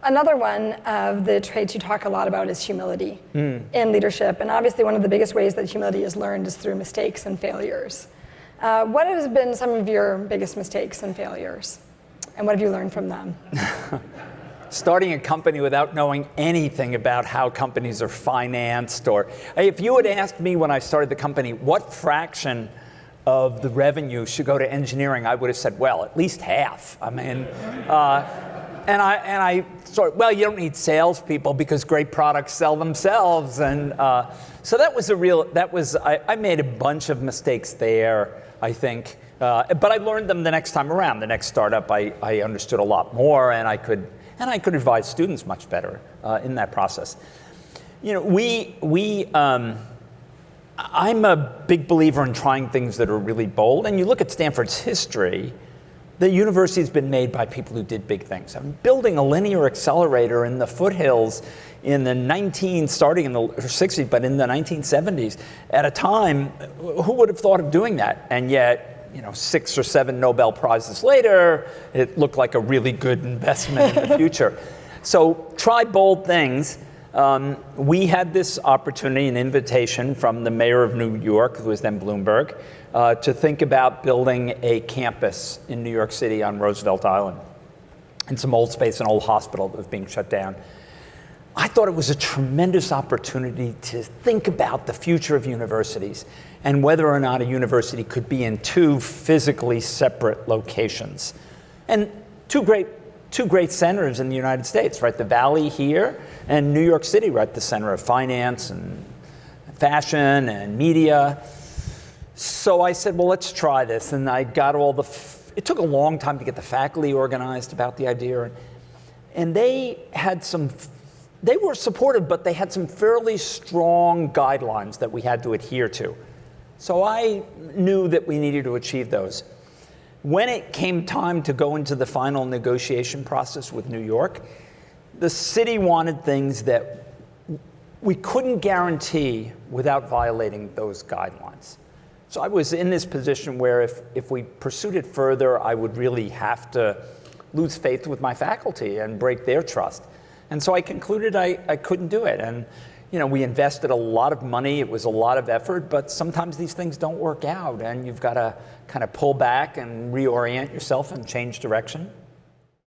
Another one of the traits you talk a lot about is humility in leadership. And obviously one of the biggest ways that humility is learned is through mistakes and failures. What has been some of your biggest mistakes and failures? And what have you learned from them? Starting a company without knowing anything about how companies are financed, or if you had asked me when I started the company what fraction of the revenue should go to engineering, I would have said, well, at least half. I mean, and I thought, well, you don't need salespeople because great products sell themselves, and so that was I made a bunch of mistakes there, I think, but I learned them the next time around. The next startup, I understood a lot more, and I could advise students much better in that process. You know, I'm a big believer in trying things that are really bold. And you look at Stanford's history, the university has been made by people who did big things. I mean, building a linear accelerator in the foothills starting in the 60s, but in the 1970s, at a time, who would have thought of doing that? And yet, you know, 6 or 7 Nobel Prizes later, it looked like a really good investment in the future. So try bold things. We had this opportunity, an invitation from the mayor of New York, who was then Bloomberg, to think about building a campus in New York City on Roosevelt Island. In some old space, an old hospital that was being shut down. I thought it was a tremendous opportunity to think about the future of universities and whether or not a university could be in 2 physically separate locations. And two great centers in the United States, right? The Valley here and New York City, right? The center of finance and fashion and media. So I said, well, let's try this. And I got it took a long time to get the faculty organized about the idea. And they were supportive, but they had some fairly strong guidelines that we had to adhere to. So I knew that we needed to achieve those. When it came time to go into the final negotiation process with New York, the city wanted things that we couldn't guarantee without violating those guidelines. So I was in this position where if we pursued it further, I would really have to lose faith with my faculty and break their trust. And so I concluded I couldn't do it. And you know, we invested a lot of money. It was a lot of effort, but sometimes these things don't work out, and you've got to kind of pull back and reorient yourself and change direction.